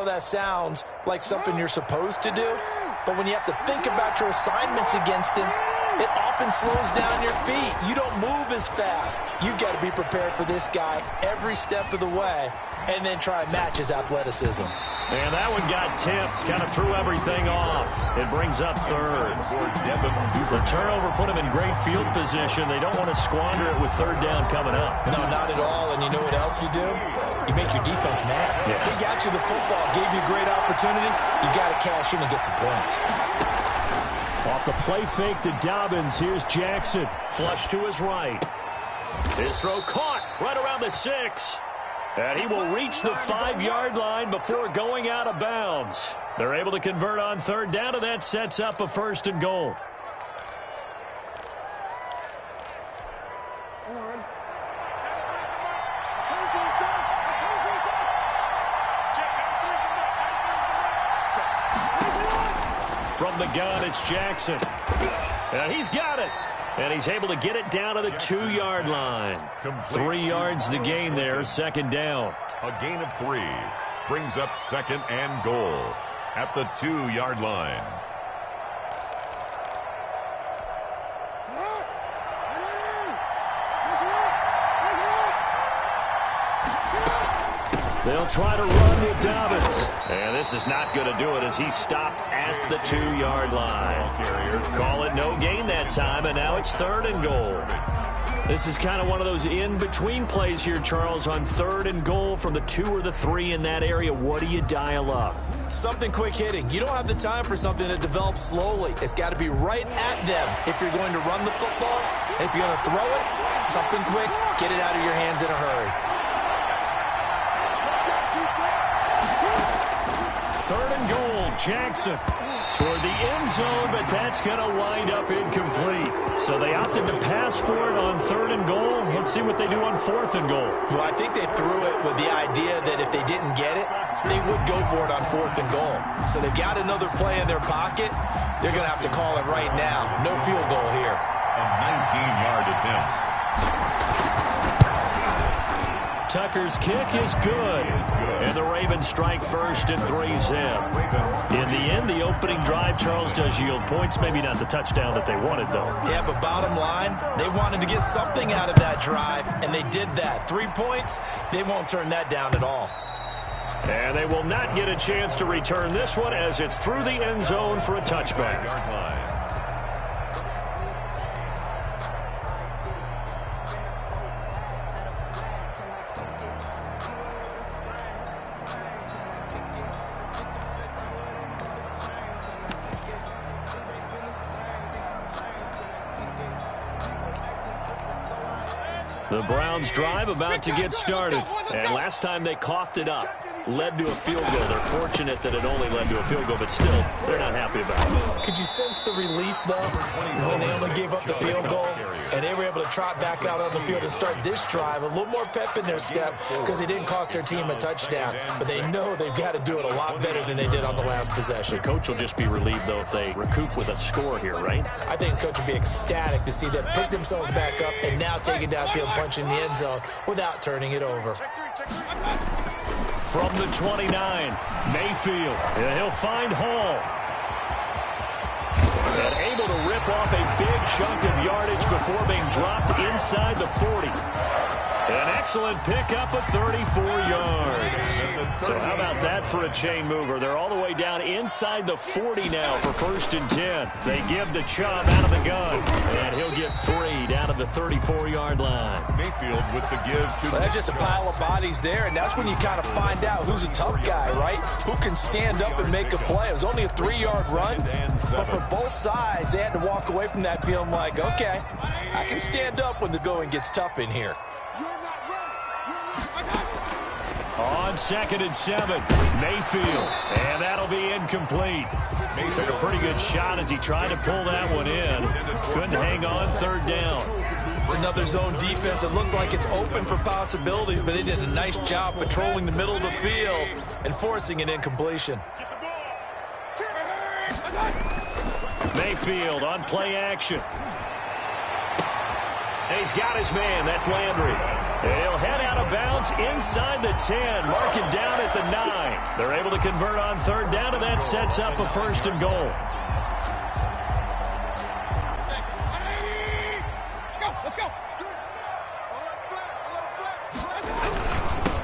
know that sounds like something you're supposed to do, but when you have to think about your assignments against him, it often slows down your feet. You don't move as fast. You've got to be prepared for this guy every step of the way and then try and match his athleticism. And that one got tipped, kind of threw everything off. It brings up third. The turnover put him in great field position. They don't want to squander it with third down coming up. No, not at all. And you know what else you do? You make your defense mad. Yeah. They got you the football, gave you a great opportunity. You got to cash in and get some points. Off the play fake to Dobbins. Here's Jackson. Flush to his right. His throw caught right around the 6. And he will reach the 5-yard line before going out of bounds. They're able to convert on third down, and that sets up a 1st and goal. From the gun, it's Jackson. And he's got it. And he's able to get it down to the 2-yard line. 3 yards the gain there, 2nd down. A gain of 3 brings up 2nd and goal at the 2-yard line. They'll try to run with Dobbins. And this is not going to do it as he stopped at the 2-yard line. Call it no gain that time, and now it's 3rd and goal. This is kind of one of those in-between plays here, Charles, on 3rd and goal from the 2 or the 3 in that area. What do you dial up? Something quick hitting. You don't have the time for something that develops slowly. It's got to be right at them if you're going to run the football. And if you're going to throw it, something quick, get it out of your hands in a hurry. 3rd and goal, Jackson toward the end zone, but that's going to wind up incomplete. So they opted to pass for it on 3rd and goal. Let's see what they do on 4th and goal. Well, I think they threw it with the idea that if they didn't get it, they would go for it on 4th and goal. So they've got another play in their pocket. They're going to have to call it right now. No field goal here. A 19-yard attempt. Tucker's kick is good. And the Ravens strike 1st and 3 zip. In the end, the opening drive, Charles, does yield points. Maybe not the touchdown that they wanted, though. Yeah, but bottom line, they wanted to get something out of that drive, and they did that. 3 points, they won't turn that down at all. And they will not get a chance to return this one as it's through the end zone for a touchback. The Browns drive about to get started. And last time they coughed it up, led to a field goal. They're fortunate that it only led to a field goal, but still, they're not happy about it. Could you sense the relief, though, when they only gave up the field goal and they were able to trot back out on the field and start this drive? A little more pep in their step because they didn't cost their team a touchdown. But they know they've got to do it a lot better than they did on the last possession. The coach will just be relieved, though, if they recoup with a score here, right? I think the coach will be ecstatic to see them pick themselves back up and now take it downfield, punch in the end zone without turning it over. From the 29, Mayfield. Yeah, he'll find Hall. And able to rip off a big chunk of yardage before being dropped inside the 40. An excellent pickup of 34 yards. So how about that for a chain mover? They're all the way down inside the 40 now for 1st and 10. They give the Chubb out of the gun. And he'll get 3 down to the 34-yard line. Mayfield with the give to Well, that's just a pile of bodies there, and that's when you kind of find out who's a tough guy, right? Who can stand up and make a play. It was only a 3-yard run, but for both sides, they had to walk away from that feeling like, okay, I can stand up when the going gets tough in here. On 2nd and 7, Mayfield, and that'll be incomplete. Took a pretty good shot as he tried to pull that one in. Couldn't hang on 3rd down. It's another zone defense. It looks like it's open for possibilities, but they did a nice job patrolling the middle of the field and forcing an incompletion. Mayfield on play action. And he's got his man. That's Landry. He'll head out of bounds inside the 10. Mark it down at the 9. They're able to convert on third down, and that sets up a first and goal.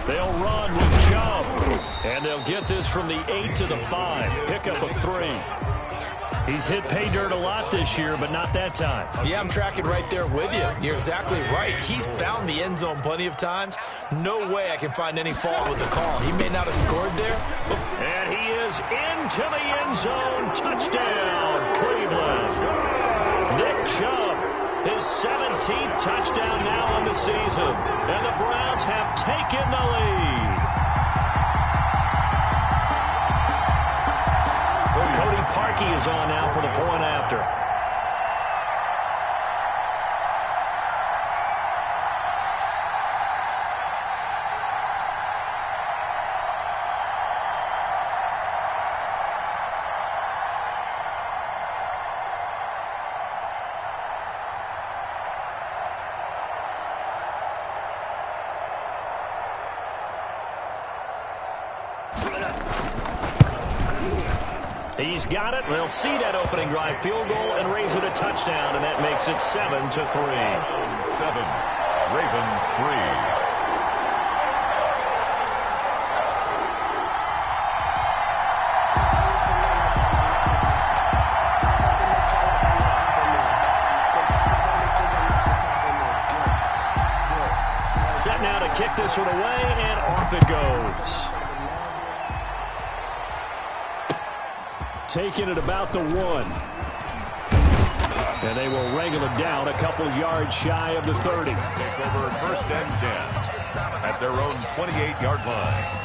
They'll run with Chubb. And they'll get this from the 8 to the 5. Pickup of 3. He's hit pay dirt a lot this year, but not that time. Yeah, I'm tracking right there with you. You're exactly right. He's found the end zone plenty of times. No way I can find any fault with the call. He may not have scored there. And he is into the end zone. Touchdown, Cleveland. Nick Chubb, his 17th touchdown now on the season. And the Browns have taken the lead. Cody Parkey is on now for the point after. He's got it. They'll see that opening drive field goal and raise it a touchdown, and that makes it 7-3. 7. Ravens 3. Set now to kick this one away, and off it goes. Taking it about the 1. And they will wrangle it down a couple yards shy of the 30. Take over first and 10 at their own 28-yard line.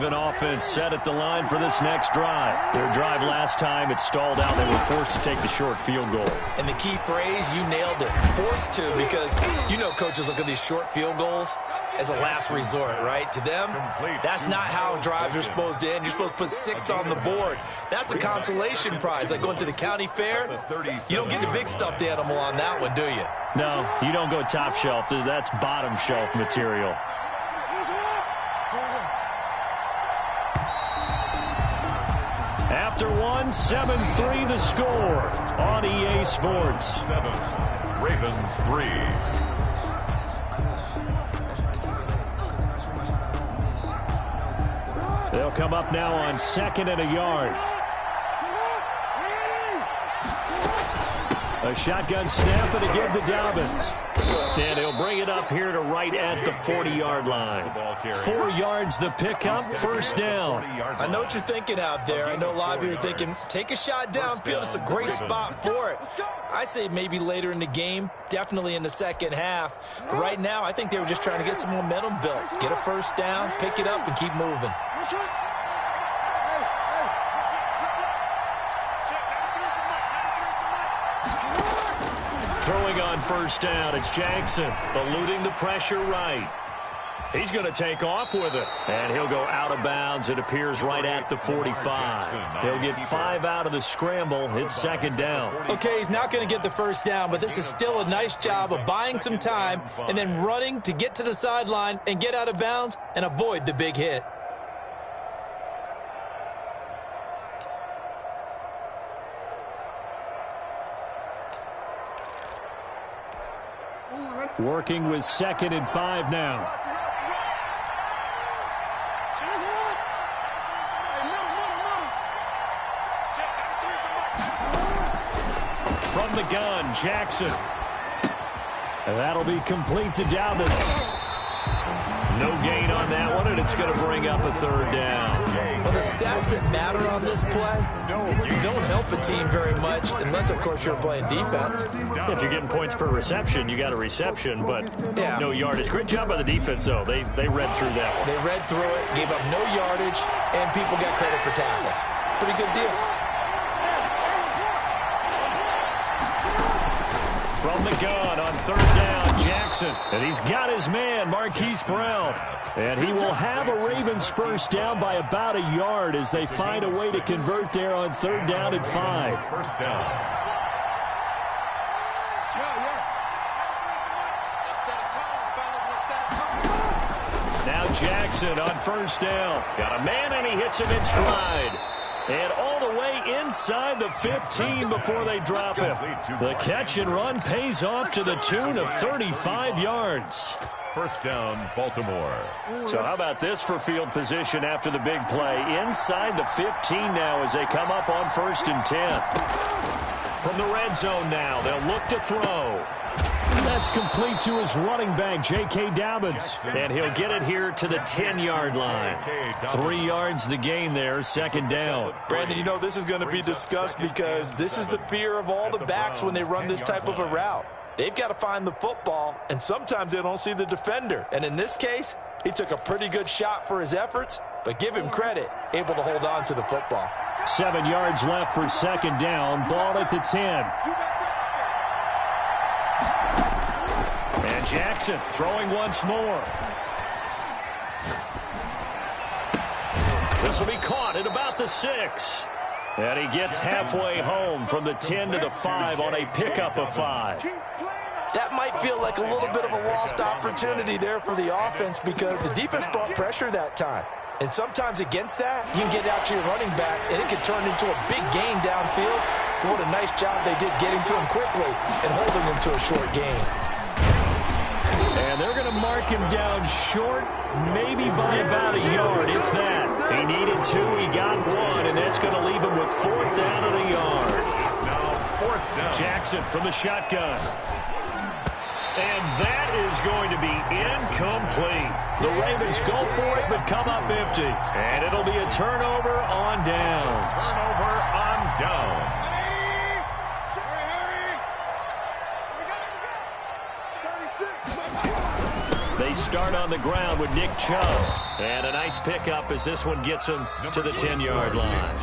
Offense set at the line for this next drive. Their drive last time, it stalled out. They were forced to take the short field goal. And the key phrase, you nailed it, forced to, because you know coaches look at these short field goals as a last resort, right? To them, that's not how drives are supposed to end. You're supposed to put 6 on the board. That's a consolation prize, like going to the county fair. You don't get the big stuffed animal on that one, do you? No, you don't go top shelf. That's bottom shelf material. After 7-3 the score on EA Sports. 7. Ravens 3. They'll come up now on 2nd and a yard. A shotgun snap and again to Dobbins. And he'll bring it up here to right at the 40-yard line. 4 yards the pickup, first down. I know what you're thinking out there. I know a lot of you are thinking, take a shot downfield. It's a great spot for it. I'd say maybe later in the game, definitely in the second half. But right now, I think they were just trying to get some momentum built. Get a first down, pick it up, and keep moving. Throwing on first down, it's Jackson, eluding the pressure right. He's going to take off with it, and he'll go out of bounds. It appears right at the 45. He'll get 5 out of the scramble. It's second down. Okay, he's not going to get the first down, but this is still a nice job of buying some time and then running to get to the sideline and get out of bounds and avoid the big hit. Working with 2nd and 5 now. From the gun, Jackson. And that'll be complete to Dobbins. No gain on that one, and it's going to bring up a third down. Well, the stats that matter on this play don't help a team very much unless, of course, you're playing defense. If you're getting points per reception, you got a reception, but no yardage. Great job by the defense, though. They read through that one. They read through it, gave up no yardage, and people got credit for tackles. Pretty good deal. From the gun on third down, Jackson. And he's got his man, Marquise Brown. And he will have a Ravens first down by about a yard as they find a way to convert there on third down and 5. First down. Now Jackson on first down. Got a man and he hits him in stride. And all the way inside the 15 before they drop him. The catch and run pays off to the tune of 35 yards. First down, Baltimore. So how about this for field position after the big play? Inside the 15 now as they come up on 1st and 10. From the red zone now, they'll look to throw. That's complete to his running back, J.K. Dobbins. And he'll get it here to the 10-yard line. 3 yards the gain there, second down. Brandon, you know this is going to be discussed because this is the fear of all the backs when they run this type of a route. They've got to find the football, and sometimes they don't see the defender. And in this case, he took a pretty good shot for his efforts, but give him credit, able to hold on to the football. 7 yards left for second down, ball at the 10. And Jackson throwing once more. This will be caught at about the 6. And he gets halfway home from the 10 to the 5 on a pickup of 5. That might feel like a little bit of a lost opportunity there for the offense because the defense brought pressure that time. And sometimes against that, you can get out to your running back, and it can turn into a big gain downfield. But what a nice job they did getting to him quickly and holding him to a short gain. And they're going to mark him down short, maybe by about a yard, if that. He needed 2, he got 1, and that's going to leave him with 4th down and a yard. Now 4th down. Jackson from the shotgun. And that is going to be incomplete. The Ravens go for it, but come up empty. And it'll be a turnover on downs. Turnover on downs. They start on the ground with Nick Chubb. And a nice pickup as this one gets him to the 10-yard line.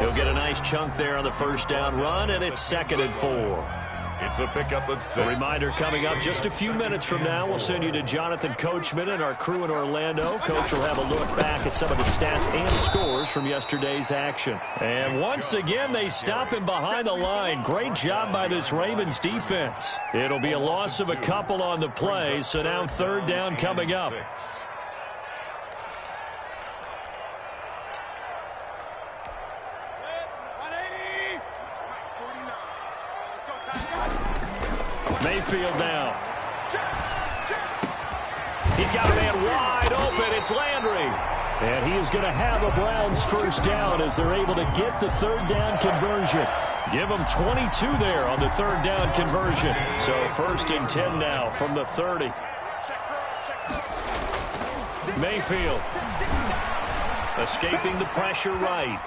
He'll get a nice chunk there on the first down run, and it's 2nd and 4. It's a pickup of 6. A reminder coming up just a few minutes from now. We'll send you to Jonathan Coachman and our crew in Orlando. Coach will have a look back at some of the stats and scores from yesterday's action. And once again, they stop him behind the line. Great job by this Ravens defense. It'll be a loss of a couple on the play, so now 3rd down coming up. Mayfield now. He's got a man wide open. It's Landry. And he is going to have a Browns first down as they're able to get the 3rd down conversion. Give them 22 there on the 3rd down conversion. So 1st and 10 now from the 30. Mayfield escaping the pressure right.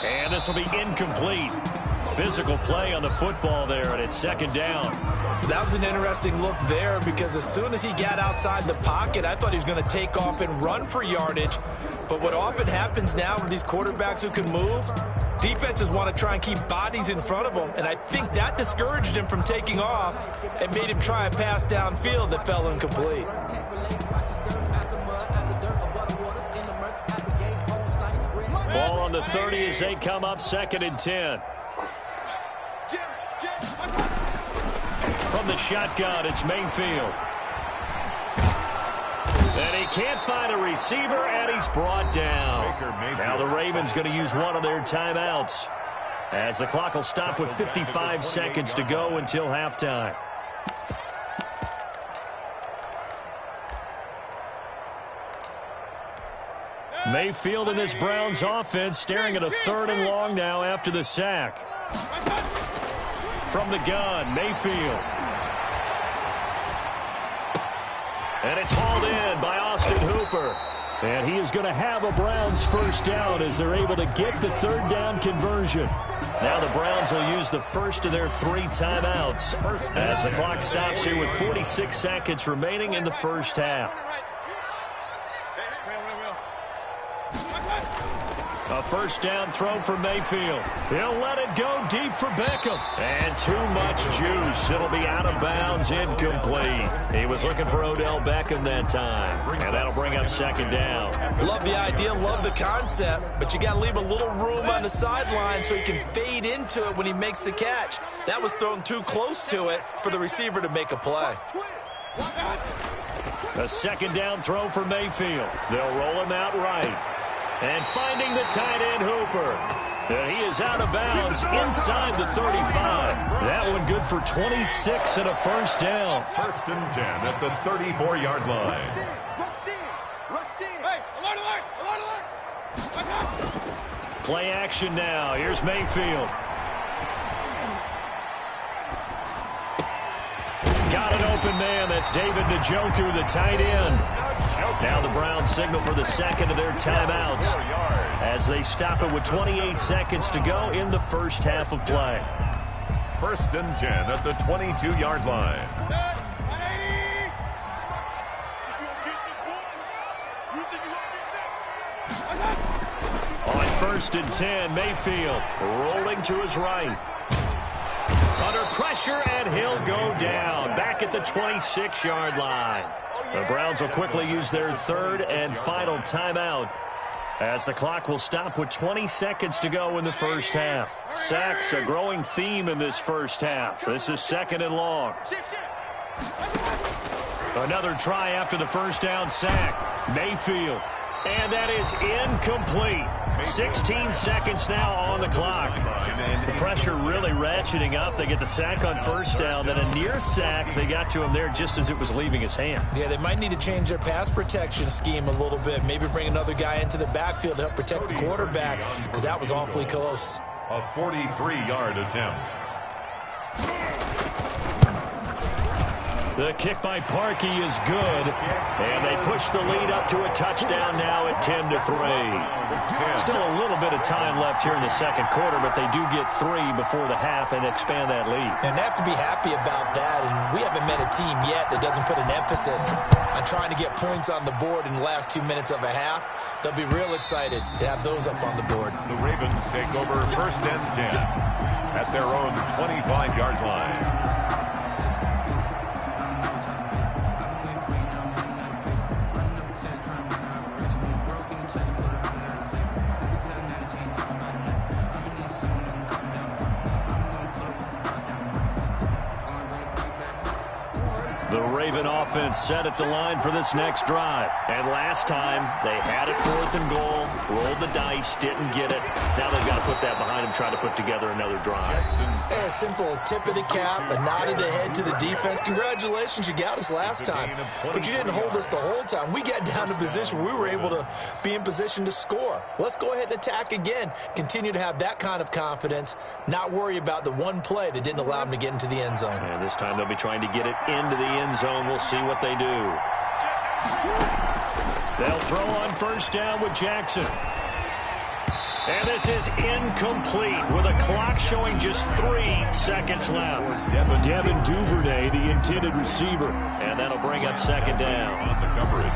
And this will be incomplete. Physical play on the football there, and it's 2nd down. That was an interesting look there because as soon as he got outside the pocket, I thought he was going to take off and run for yardage. But what often happens now with these quarterbacks who can move, defenses want to try and keep bodies in front of them, and I think that discouraged him from taking off and made him try a pass downfield that fell incomplete. Ball on the 30 as they come up 2nd and 10. From the shotgun, it's Mayfield. And he can't find a receiver, and he's brought down. Now the Ravens going to use one of their timeouts as the clock will stop with 55 seconds to go until halftime. Mayfield in this Browns offense staring at a 3rd and long now after the sack. From the gun, Mayfield. And it's hauled in by Austin Hooper. And he is going to have a Browns first down as they're able to get the third down conversion. Now the Browns will use the first of their 3 timeouts as the clock stops here with 46 seconds remaining in the first half. A first down throw for Mayfield. He'll let it go deep for Beckham. And too much juice. It'll be out of bounds, incomplete. He was looking for Odell Beckham that time. And that'll bring up second down. Love the idea, love the concept, but you got to leave a little room on the sideline so he can fade into it when he makes the catch. That was thrown too close to it for the receiver to make a play. A second down throw for Mayfield. They'll roll him out right. And finding the tight end, Hooper. And he is out of bounds inside the 35. That one good for 26 and a first down. First and 10 at the 34-yard line. Play action now. Here's Mayfield. Got an open man. That's David Njoku, the tight end. Now the Browns signal for the second of their timeouts as they stop it with 28 seconds to go in the first half of play. First and 10 at the 22-yard line. On first and 10, Mayfield rolling to his right. Under pressure, and he'll go down. Back at the 26-yard line. The Browns will quickly use their third and final timeout as the clock will stop with 20 seconds to go in the first half. Sacks, a growing theme in this first half. This is second and long. Another try after the first down sack. Mayfield. And that is incomplete. 16 seconds now on the clock. The pressure really ratcheting up. They get the sack on first down. Then a near sack. They got to him there just as it was leaving his hand. Yeah, they might need to change their pass protection scheme a little bit. Maybe bring another guy into the backfield to help protect the quarterback because that was awfully close. A 43-yard attempt. The kick by Parkey is good, and they push the lead up to a touchdown now at 10-3. Still a little bit of time left here in the second quarter, but they do get 3 before the half and expand that lead. And they have to be happy about that, and we haven't met a team yet that doesn't put an emphasis on trying to get points on the board in the last 2 minutes of a half. They'll be real excited to have those up on the board. The Ravens take over first and 10 at their own 25-yard line. The Raven offense set at the line for this next drive. And last time, they had it 4th and goal, rolled the dice, didn't get it. Now they've got to put that behind them, try to put together another drive. A simple tip of the cap, a nod of the head to the defense. Congratulations, you got us last time. But you didn't hold us the whole time. We got down to position where we were able to be in position to score. Let's go ahead and attack again. Continue to have that kind of confidence, not worry about the one play that didn't allow them to get into the end zone. And this time they'll be trying to get it into the end zone. We'll see what they do. They'll throw on first down with Jackson. And this is incomplete with a clock showing just 3 seconds left. Devin Duvernay, the intended receiver. And that'll bring up second down. On the coverage.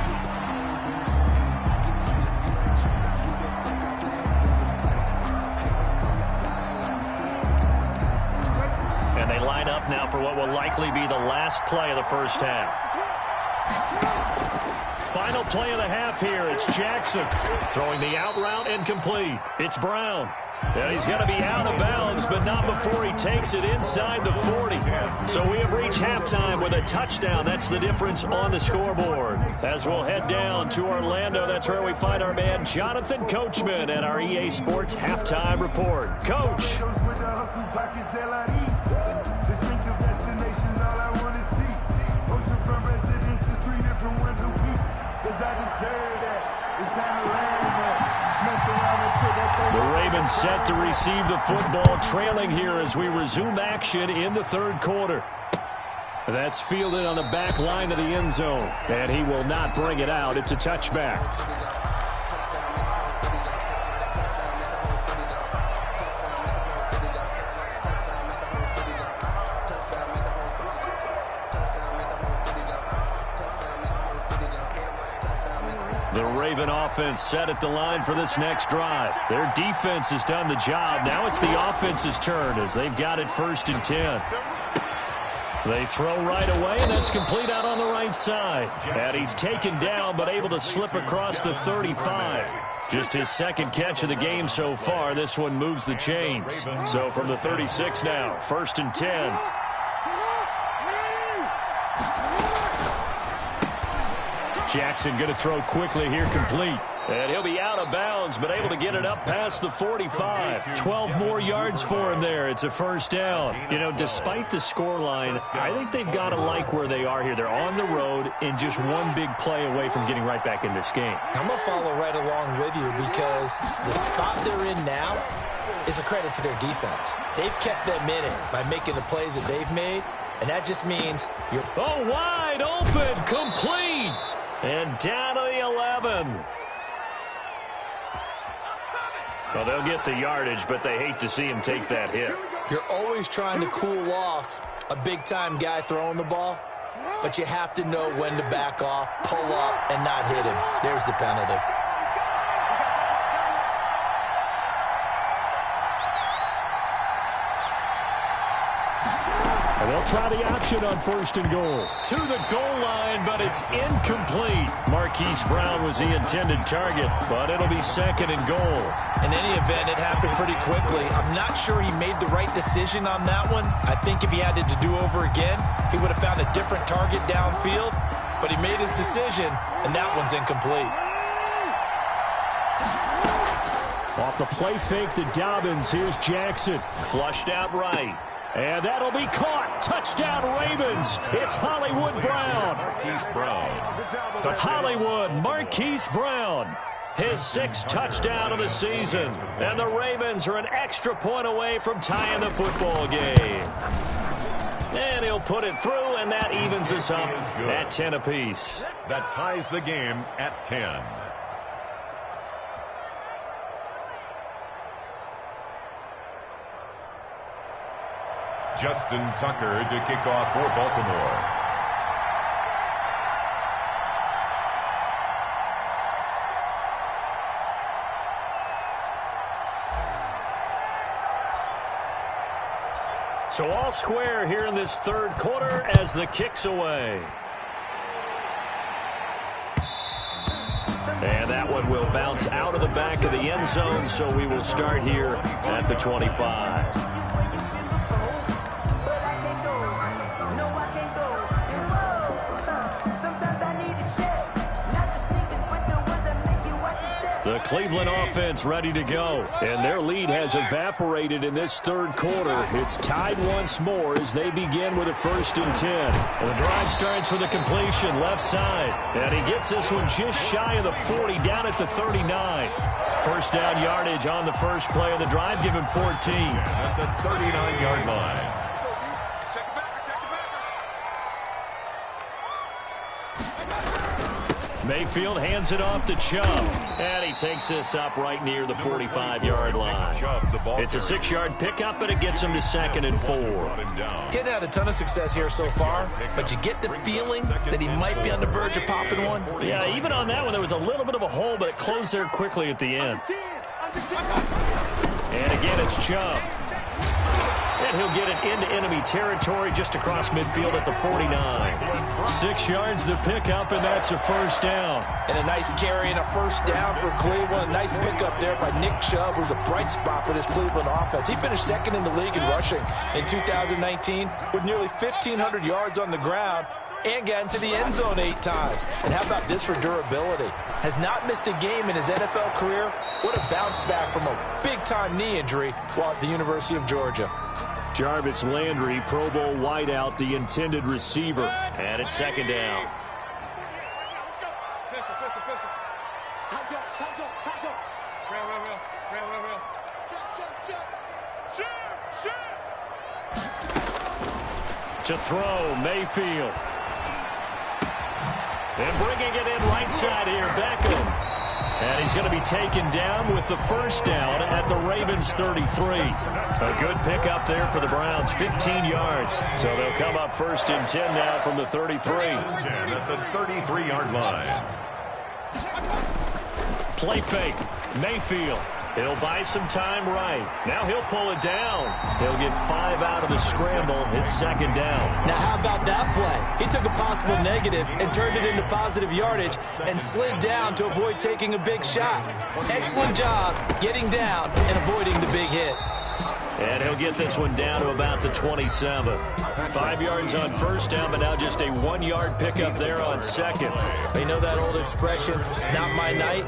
And they line up now for what will likely be the last play of the first half. Final play of the half here. It's Jackson throwing the out route and complete. It's Brown. And he's got to be out of bounds, but not before he takes it inside the 40. So we have reached halftime with a touchdown. That's the difference on the scoreboard. As we'll head down to Orlando, that's where we find our man Jonathan Coachman at our EA Sports Halftime Report. Coach. The Ravens set to receive the football, trailing here as we resume action in the third quarter. That's fielded on the back line of the end zone, and he will not bring it out. It's a touchback. The Raven offense set at the line for this next drive. Their defense has done the job. Now it's the offense's turn as they've got it 1st and 10. They throw right away, and that's complete out on the right side. And he's taken down, but able to slip across the 35. Just his 2nd catch of the game so far. This one moves the chains. So from the 36 now, 1st and 10. Jackson going to throw quickly here, complete. And he'll be out of bounds, but able to get it up past the 45. 12 more yards for him there. It's a 1st down. You know, despite the scoreline, I think they've got to like where they are here. They're on the road and just one big play away from getting right back in this game. I'm going to follow right along with you because the spot they're in now is a credit to their defense. They've kept them in it by making the plays that they've made, and that just means you're... Oh, wide open, complete, and down to the 11. Well, they'll get the yardage, but they hate to see him take that hit. You're always trying to cool off a big-time guy throwing the ball, but you have to know when to back off, pull up, and not hit him. There's the penalty. And they'll try the option on 1st and goal. To the goal line, but it's incomplete. Marquise Brown was the intended target, but it'll be 2nd and goal. In any event, it happened pretty quickly. I'm not sure he made the right decision on that one. I think if he had it to do over again, he would have found a different target downfield, but he made his decision, and that one's incomplete. Off the play fake to Dobbins, here's Jackson. Flushed out right. And that'll be caught. Touchdown, Ravens. It's Hollywood Brown. Hollywood, Marquise Brown. His 6th touchdown of the season. And the Ravens are an extra point away from tying the football game. And he'll put it through, and that evens us up at 10 apiece. That ties the game at 10. Justin Tucker to kick off for Baltimore. So all square here in this 3rd quarter as the kick's away. And that one will bounce out of the back of the end zone, so we will start here at the 25. The Cleveland offense ready to go, and their lead has evaporated in this 3rd quarter. It's tied once more as they begin with a 1st and 10. And the drive starts with a completion left side, and he gets this one just shy of the 40, down at the 39. 1st down yardage on the first play of the drive, give him 14. At the 39-yard line. Mayfield hands it off to Chubb, and he takes this up right near the 45-yard line. It's a 6-yard pickup, but it gets him to 2nd and 4. Getting had a ton of success here so far, but you get the feeling that he might be on the verge of popping one. Yeah, even on that one, there was a little bit of a hole, but it closed there quickly at the end. And again, it's Chubb. And he'll get it into enemy territory just across midfield at the 49. 6 yards the pickup, and that's a 1st down. And a nice carry and a 1st down for Cleveland. A nice pickup there by Nick Chubb, who's a bright spot for this Cleveland offense. He finished 2nd in the league in rushing in 2019 with nearly 1,500 yards on the ground and got into the end zone 8 times. And how about this for durability? Has not missed a game in his NFL career. What a bounce back from a big-time knee injury while at the University of Georgia. Jarvis Landry, Pro Bowl wideout, the intended receiver. And it's 2nd down. To throw, Mayfield. And bringing it in right side here, Beckham. And he's going to be taken down with the first down at the Ravens' 33. A good pickup there for the Browns, 15 yards. So they'll come up 1st and 10 now from the 33. 10 at the 33-yard line. Play fake, Mayfield. He'll buy some time right. Now he'll pull it down. He'll get 5 out of the scramble. It's 2nd down. Now how about that play? He took a possible negative and turned it into positive yardage and slid down to avoid taking a big shot. Excellent job getting down and avoiding the big hit. And he'll get this one down to about the 27. 5 yards on first down, but now just a 1-yard pickup there on second. You know that old expression, it's not my night?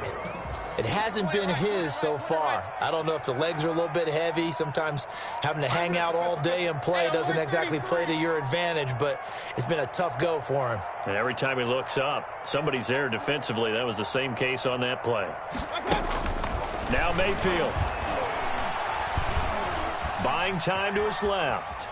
It hasn't been his so far. I don't know if the legs are a little bit heavy. Sometimes having to hang out all day and play doesn't exactly play to your advantage, but it's been a tough go for him. And every time he looks up, somebody's there defensively. That was the same case on that play. Now Mayfield. Buying time to his left.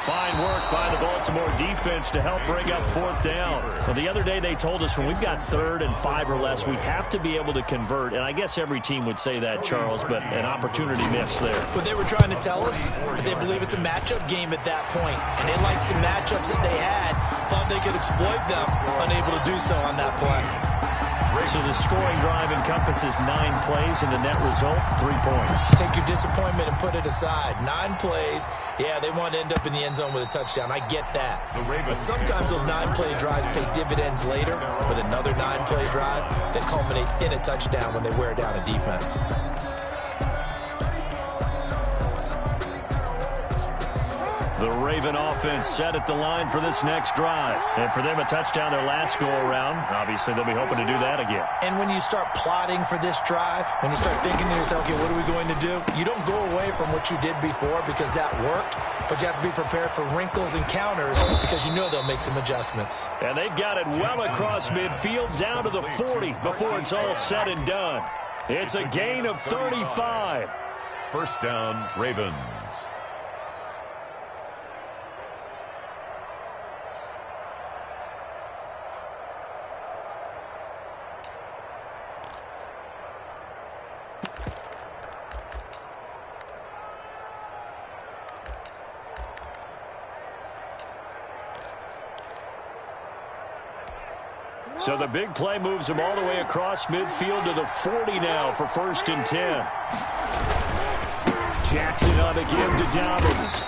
Fine work by the Baltimore defense to help bring up 4th down. Well, the other day they told us when we've got 3rd and 5 or less, we have to be able to convert. And I guess every team would say that, Charles, but an opportunity missed there. What they were trying to tell us is they believe it's a matchup game at that point. And they liked some matchups that they had, thought they could exploit them, unable to do so on that play. So the scoring drive encompasses 9 plays, and the net result, 3 points. Take your disappointment and put it aside. 9 plays. Yeah, they want to end up in the end zone with a touchdown. I get that. But sometimes those 9-play drives pay dividends later with another 9-play drive that culminates in a touchdown when they wear down a defense. The Raven offense set at the line for this next drive. And for them, a touchdown their last go-around. Obviously, they'll be hoping to do that again. And when you start plotting for this drive, when you start thinking to yourself, okay, what are we going to do? You don't go away from what you did before because that worked, but you have to be prepared for wrinkles and counters because you know they'll make some adjustments. And they've got it well across midfield down to the 40 before it's all said and done. It's a gain of 35. 1st down, Ravens. So the big play moves him all the way across midfield to the 40 now for 1st and 10. Jackson on the give to Dobbins.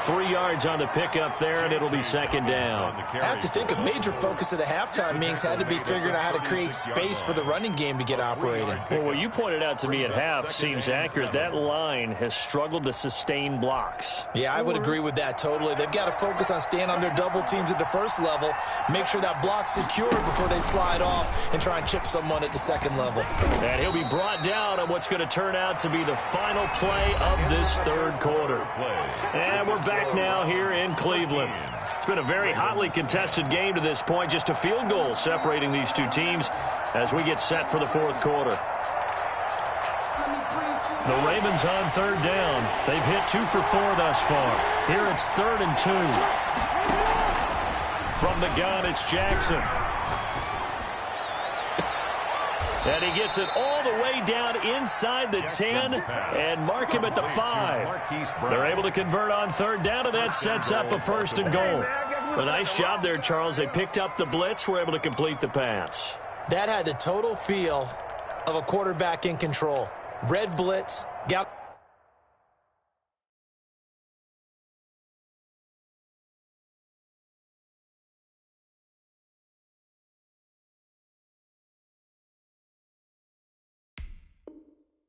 3 yards on the pickup there, and it'll be 2nd down. I have to think a major focus of the halftime meetings had to be figuring out how to create space for the running game to get operating. Well, what you pointed out to me at half seems accurate. That line has struggled to sustain blocks. Yeah, I would agree with that totally. They've got to focus on staying on their double teams at the first level, make sure that block's secure before they slide off and try and chip someone at the second level. And he'll be brought down on what's going to turn out to be the final play of this 3rd quarter. And we're back now here in Cleveland. It's been a very hotly contested game to this point. Just a field goal separating these two teams as we get set for the 4th quarter. The Ravens on 3rd down. They've hit 2 for 4 thus far. Here it's 3rd and 2. From the gun, it's Jackson. And he gets it all the way down inside the 10 and mark him at the 5. They're able to convert on 3rd down, and that sets up a 1st and goal. A nice job there, Charles. They picked up the blitz, were able to complete the pass. That had the total feel of a quarterback in control. Red blitz, got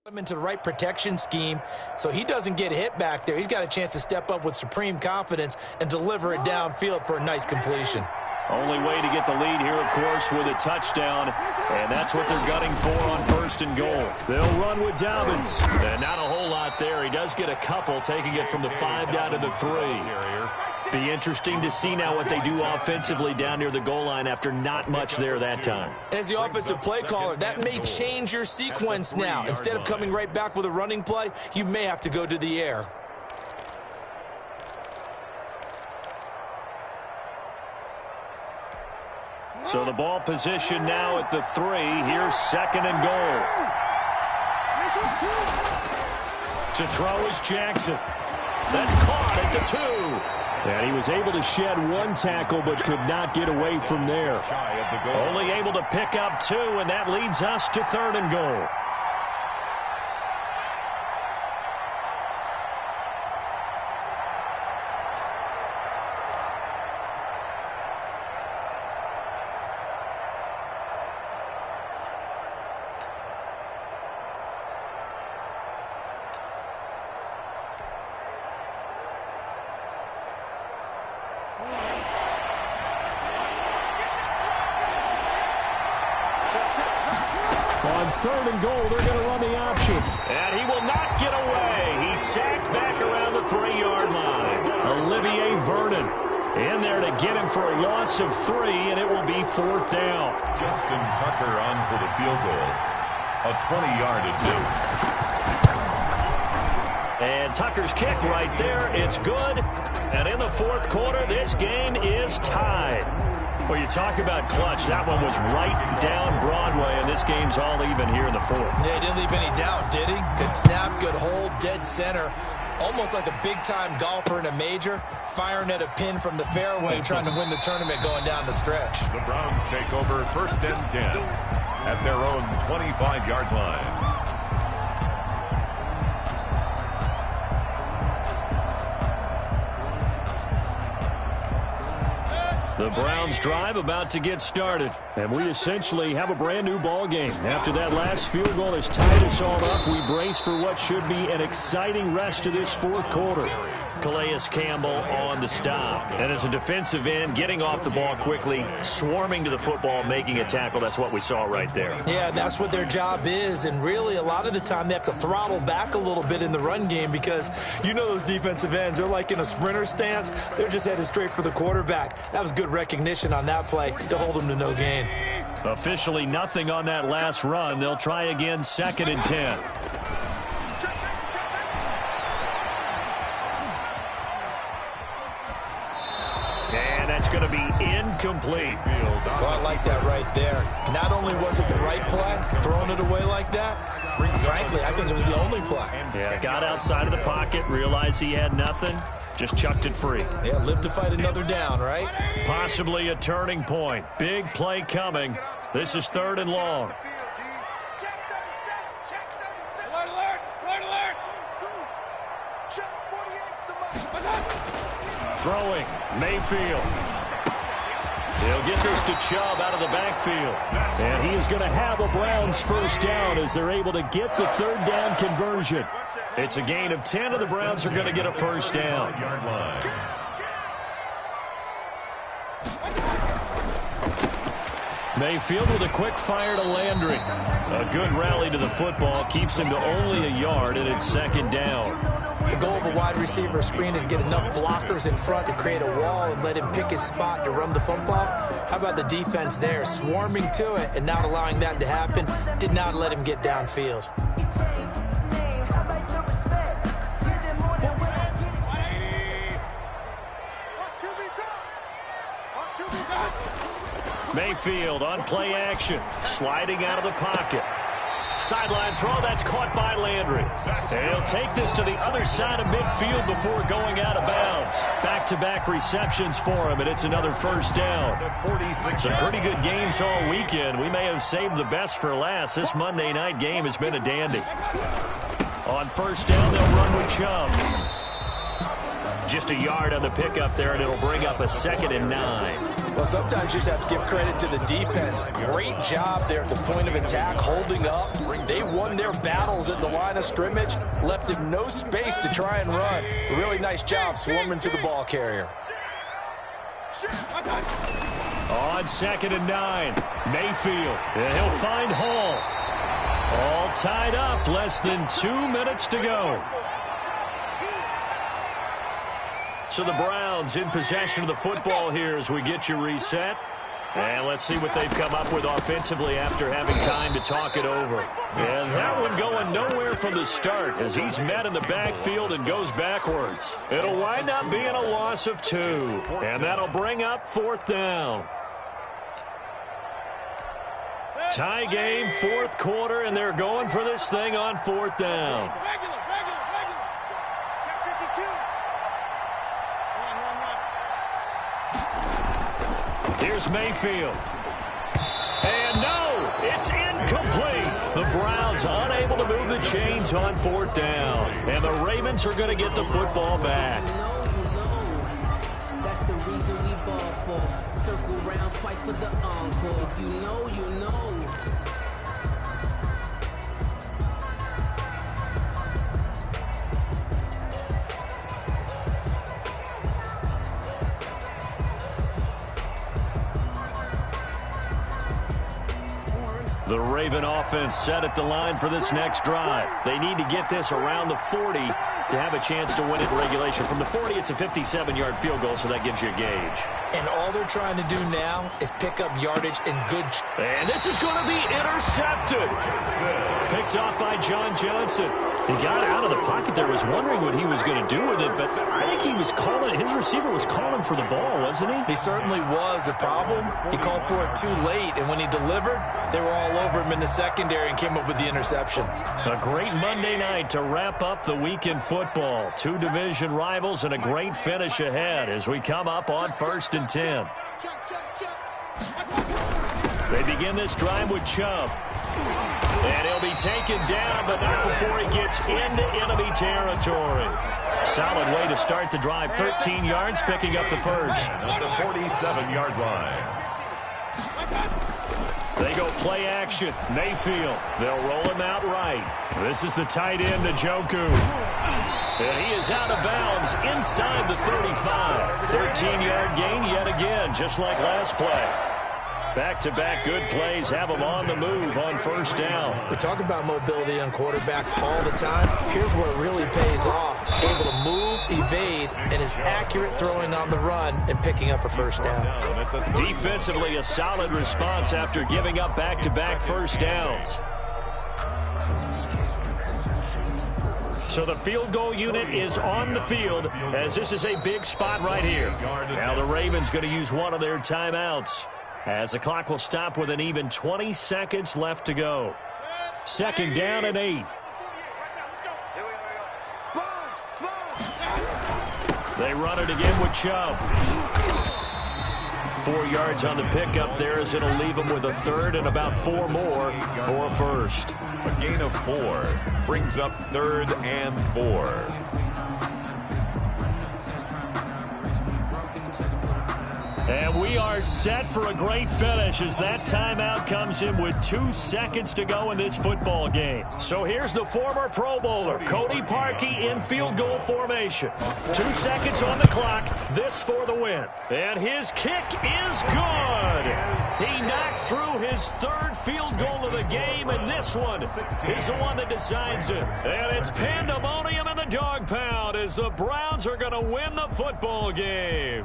him into the right protection scheme so he doesn't get hit back there. He's got a chance to step up with supreme confidence and deliver it downfield for a nice completion. Only way to get the lead here, of course, with a touchdown, and that's what they're gunning for on 1st and goal. They'll run with Dobbins, and not a whole lot there. He does get a couple, taking it from the 5 down to the 3. Be interesting to see now what they do offensively down near the goal line after not much there that time. As the offensive play caller, that may change your sequence now. Instead of coming right back with a running play, you may have to go to the air. So the ball position now at the 3. Here's second and goal. To throw is Jackson. That's caught at the 2. And he was able to shed one tackle but could not get away from there. Only able to pick up 2, and that leads us to third and goal. On third and goal, they're going to run the option. And he will not get away. He's sacked back around the 3-yard line. Olivier Vernon in there to get him for a loss of 3, and it will be fourth down. Justin Tucker on for the field goal. A 20-yard attempt. And Tucker's kick right there. It's good. And in the fourth quarter, this game is tied. Well, you talk about clutch. That one was right down Broadway, and this game's all even here in the fourth. Yeah, he didn't leave any doubt, did he? Good snap, good hold, dead center. Almost like a big-time golfer in a major, firing at a pin from the fairway, trying to win the tournament going down the stretch. The Browns take over first and 10 at their own 25-yard line. The Browns drive about to get started, and we essentially have a brand-new ball game. After that last field goal has tied us all up, we brace for what should be an exciting rest of this fourth quarter. Calais Campbell on the stop. And as a defensive end, getting off the ball quickly, swarming to the football, making a tackle, that's what we saw right there. Yeah, that's what their job is, and really a lot of the time they have to throttle back a little bit in the run game because you know those defensive ends, they're like in a sprinter stance. They're just headed straight for the quarterback. That was good recognition on that play to hold them to no gain. Officially nothing on that last run. They'll try again, second and 10. It's going to be incomplete. Oh, I like that right there. Not only was it the right play, throwing it away like that, frankly, I think it was the only play. Yeah, got outside of the pocket, realized he had nothing, just chucked it free. Yeah, live to fight another down, right? Possibly a turning point. Big play coming. This is third and long. Throwing, Mayfield. He'll get this to Chubb out of the backfield. And he is going to have a Browns first down as they're able to get the third down conversion. It's a gain of 10, and the Browns are going to get a first down. Mayfield with a quick fire to Landry. A good rally to the football keeps him to only a yard, and it's second down. The goal of a wide receiver screen is get enough blockers in front to create a wall and let him pick his spot to run the football. How about the defense there, swarming to it and not allowing that to happen? Did not let him get downfield. Mayfield on play action, sliding out of the pocket. Sideline throw, that's caught by Landry. And he'll take this to the other side of midfield before going out of bounds. Back-to-back receptions for him, and it's another first down. Some pretty good games all weekend. We may have saved the best for last. This Monday night game has been a dandy. On first down, they'll run with Chubb. Just a yard on the pickup there, and it'll bring up a second and 9. Well, sometimes you just have to give credit to the defense. Great job there at the point of attack, holding up. They won their battles at the line of scrimmage, left him no space to try and run. A really nice job swarming to the ball carrier. On second and 9, Mayfield, and he'll find Hall. All tied up, less than 2 minutes to go. So the Browns in possession of the football here as we get you reset. And let's see what they've come up with offensively after having time to talk it over. And that one going nowhere from the start as he's met in the backfield and goes backwards. It'll wind up being a loss of 2. And that'll bring up fourth down. Tie game, fourth quarter, and they're going for this thing on fourth down. Here's Mayfield. And no, it's incomplete. The Browns unable to move the chains on fourth down. And the Ravens are going to get the football back. That's the reason we ball for. Circle round twice for the encore. If you know, you know. The Raven offense set at the line for this next drive. They need to get this around the 40 to have a chance to win it in regulation. From the 40, it's a 57-yard field goal, so that gives you a gauge. And all they're trying to do now is pick up yardage in good... And this is going to be intercepted. Picked off by John Johnson. He got out of the pocket there, was wondering what he was going to do with it, but I think he was calling, his receiver was calling for the ball, wasn't he? He certainly was. The problem, he called for it too late, and when he delivered, they were all over him in the secondary and came up with the interception. A great Monday night to wrap up the week in football. Two division rivals and a great finish ahead as we come up on 1st and 10. They begin this drive with Chubb. And he'll be taken down, but not before he gets into enemy territory. Solid way to start the drive. 13 yards, picking up the first. At the 47-yard line. They go play action. Mayfield. They'll roll him out right. This is the tight end, Njoku. And he is out of bounds inside the 35. 13-yard gain yet again, just like last play. Back-to-back good plays have them on the move on first down. We talk about mobility on quarterbacks all the time. Here's where it really pays off. Able to move, evade, and is accurate throwing on the run and picking up a first down. Defensively, a solid response after giving up back-to-back first downs. So the field goal unit is on the field as this is a big spot right here. Now the Ravens going to use one of their timeouts, as the clock will stop with an even 20 seconds left to go. 2nd down and 8. They run it again with Chubb. 4 yards on the pickup there as it'll leave them with a third and about 4 more for a first. A gain of 4 brings up 3rd and 4. And we are set for a great finish as that timeout comes in with 2 seconds to go in this football game. So here's the former Pro Bowler, Cody Parkey, in field goal formation. 2 seconds on the clock, this for the win. And his kick is good. He knocks through his 3rd field goal of the game, and this one is the one that decides it. And it's pandemonium in the dog pound as the Browns are going to win the football game.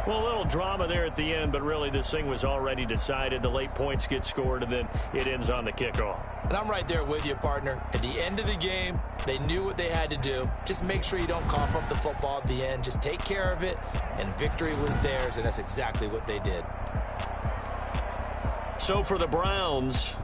Well, a little drama there at the end, but really this thing was already decided. The late points get scored, and then it ends on the kickoff. And I'm right there with you, partner. At the end of the game, they knew what they had to do. Just make sure you don't cough up the football at the end. Just take care of it, and victory was theirs, and that's exactly what they did. So for the Browns,